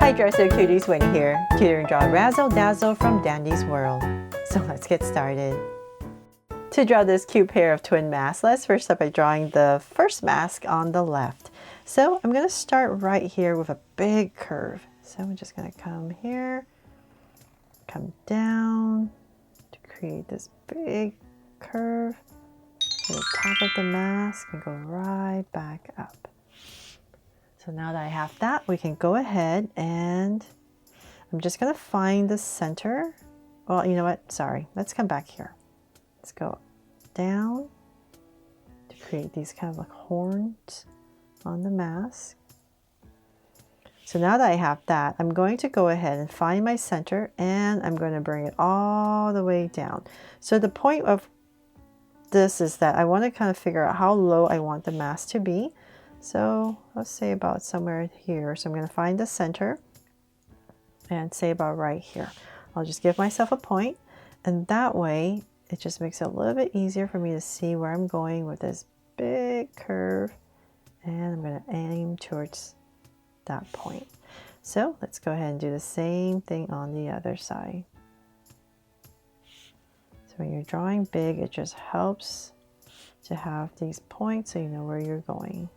Hi Dresser Cuties, Winnie here. Tutor and draw Razzle Dazzle from Dandy's World. So let's get started. To draw this cute pair of twin masks, let's first start by drawing the first mask on the left. So I'm going to start right here with a big curve. So I'm just going to come here, come down to create this big curve to the top of the mask and go right back up. So now that I have that, we can go ahead and I'm just going to find the center. Well, you know what? Sorry. Let's come back here. Let's go down to create these kind of like horns on the mask. So now that I have that, I'm going to go ahead and find my center and I'm going to bring it all the way down. So the point of this is that I want to kind of figure out how low I want the mask to be. So let's say about somewhere here. So I'm going to find the center and say about right here. I'll just give myself a point, and that way it just makes it a little bit easier for me to see where I'm going with this big curve, and I'm going to aim towards that point. So let's go ahead and do the same thing on the other side. So when you're drawing big, it just helps to have these points so you know where you're going.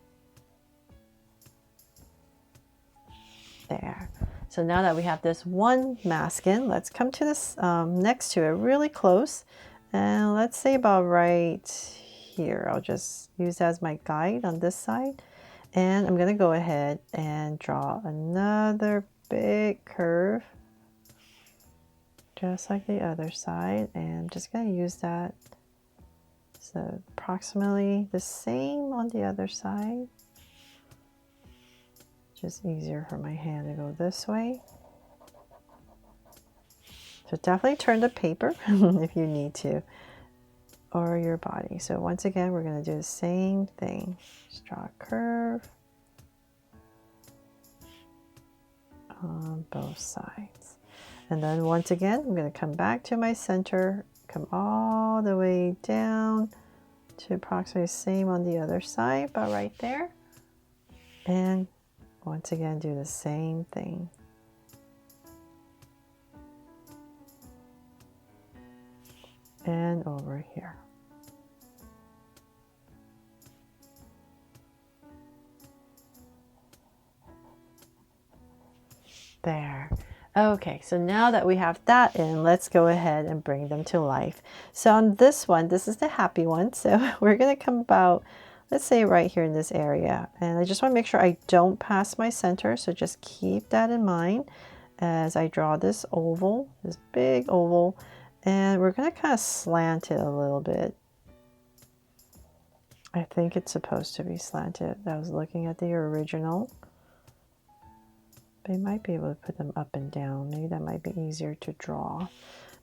There. So now that we have this one mask in, let's come to this next to it really close. And let's say about right here. I'll just use that as my guide on this side. And I'm going to go ahead and draw another big curve, just like the other side. And I'm just going to use that. So approximately the same on the other side. Just easier for my hand to go this way. So definitely turn the paper if you need to, or your body. So once again, we're going to do the same thing. Just draw a curve on both sides. And then once again, I'm going to come back to my center, come all the way down to approximately the same on the other side, about right there. And once again, do the same thing. And over here. There. Okay, so now that we have that in, let's go ahead and bring them to life. So on this one, this is the happy one. So we're going to come about, let's say right here in this area. And I just want to make sure I don't pass my center. So just keep that in mind as I draw this oval, this big oval. And we're going to kind of slant it a little bit. I think it's supposed to be slanted. I was looking at the original. They might be able to put them up and down. Maybe that might be easier to draw.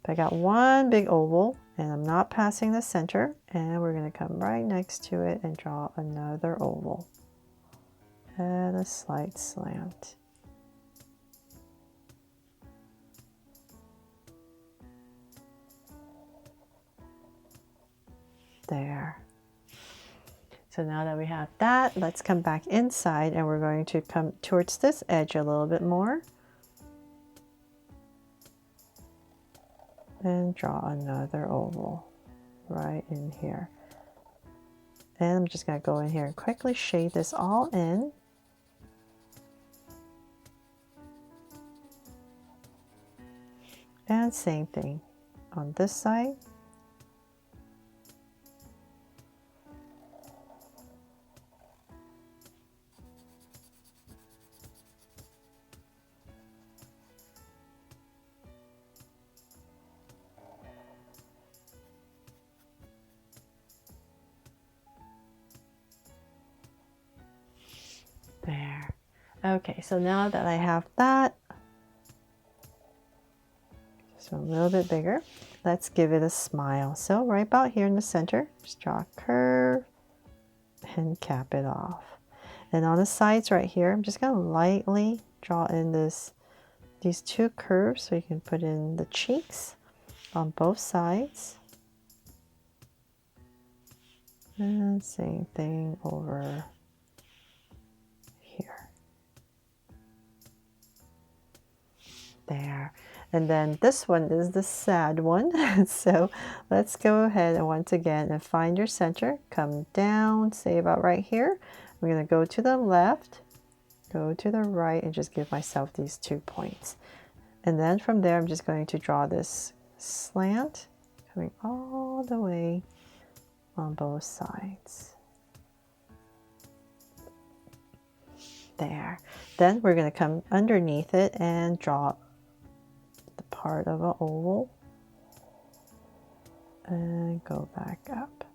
But I got one big oval and I'm not passing the center. And we're going to come right next to it and draw another oval. And a slight slant. There. So now that we have that, let's come back inside and we're going to come towards this edge a little bit more. And draw another oval right in here. And I'm just going to go in here and quickly shade this all in. And same thing on this side. There. Okay, so now that I have that, just a little bit bigger, let's give it a smile. So right about here in the center, just draw a curve and cap it off. And on the sides right here, I'm just going to lightly draw in these two curves so you can put in the cheeks on both sides. And same thing over here. There. And then this one is the sad one. So let's go ahead and once again and find your center. Come down, say about right here. I'm going to go to the left, go to the right, and just give myself these 2 points. And then from there, I'm just going to draw this slant coming all the way on both sides. There. Then we're going to come underneath it and draw the part of an oval and go back up.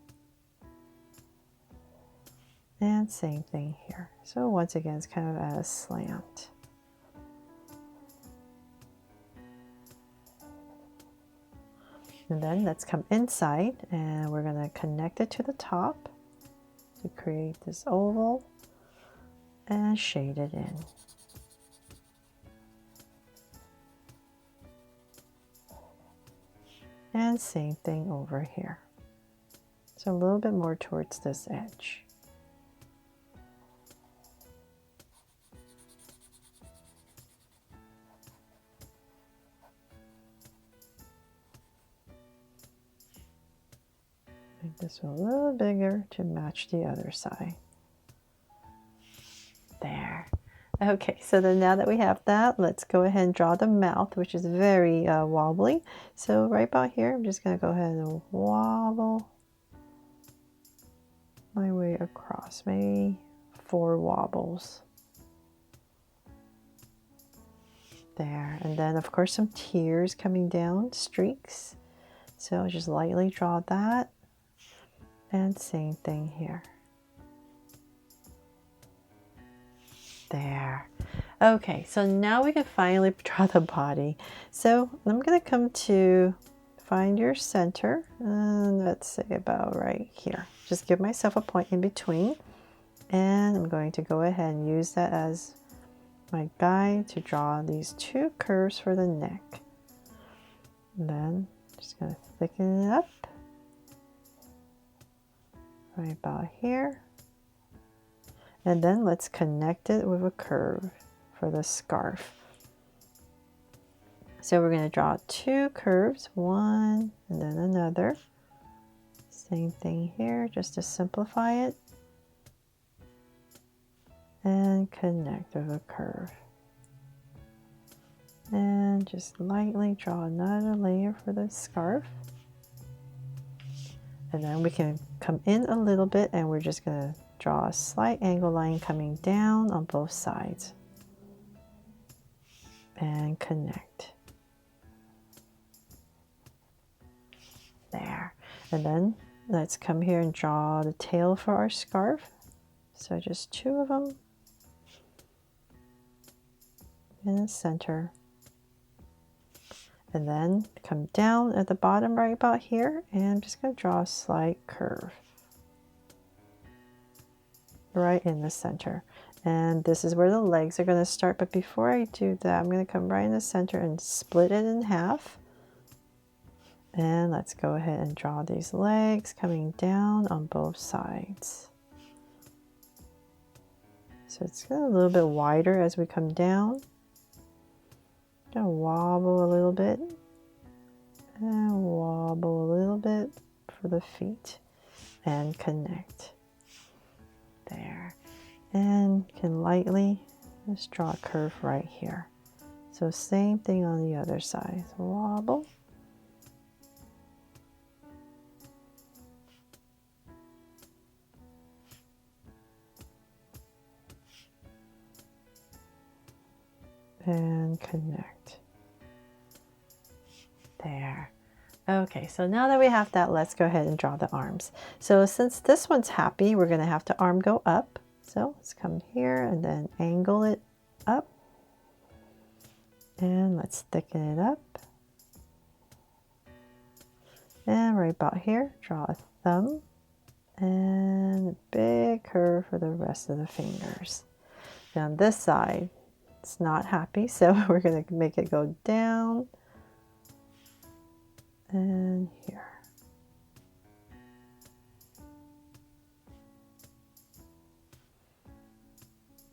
And same thing here. So once again, it's kind of at a slant. And then let's come inside and we're going to connect it to the top to create this oval and shade it in. And same thing over here. So a little bit more towards this edge. Make this a little bigger to match the other side. There. Okay, so then now that we have that, let's go ahead and draw the mouth, which is very wobbly. So right about here, I'm just going to go ahead and wobble my way across, maybe 4 wobbles. There, and then of course some tears coming down, streaks. So just lightly draw that, and same thing here. There. Okay, so now we can finally draw the body. So I'm going to come to find your center, and let's say about right here. Just give myself a point in between, and I'm going to go ahead and use that as my guide to draw these 2 curves for the neck. And then just going to thicken it up right about here. And then let's connect it with a curve for the scarf. So we're going to draw 2 curves, one and then another. Same thing here, just to simplify it. And connect with a curve. And just lightly draw another layer for the scarf. And then we can come in a little bit and we're just going to draw a slight angle line coming down on both sides. And connect. There. And then let's come here and draw the tail for our scarf. So just 2 of them in the center. And then come down at the bottom right about here, and I'm just going to draw a slight curve right in the center. And this is where the legs are going to start, but before I do that, I'm going to come right in the center and split it in half. And let's go ahead and draw these legs coming down on both sides. So it's a little bit wider as we come down. Gonna wobble a little bit and wobble a little bit for the feet and connect. There. And can lightly just draw a curve right here. So same thing on the other side. So wobble. And connect. There. Okay, so now that we have that, let's go ahead and draw the arms. So since this one's happy, we're going to have the arm go up. So let's come here and then angle it up. And let's thicken it up. And right about here, draw a thumb and a big curve for the rest of the fingers. Now on this side, it's not happy, so we're going to make it go down and here.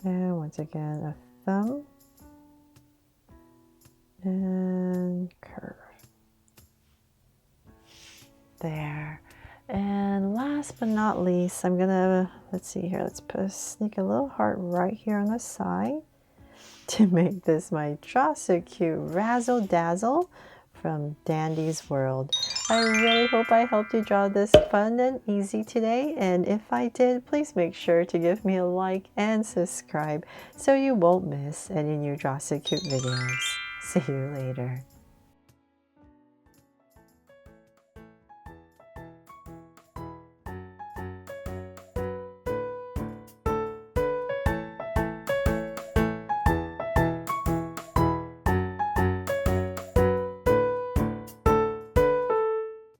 And once again, a thumb and curve. There. And last but not least, I'm gonna, let's see here, sneak a little heart right here on the side to make this my Draw So Cute Razzle Dazzle from Dandy's World. I really hope I helped you draw this fun and easy today, and if I did, please make sure to give me a like and subscribe so you won't miss any new Draw So Cute videos. See you later.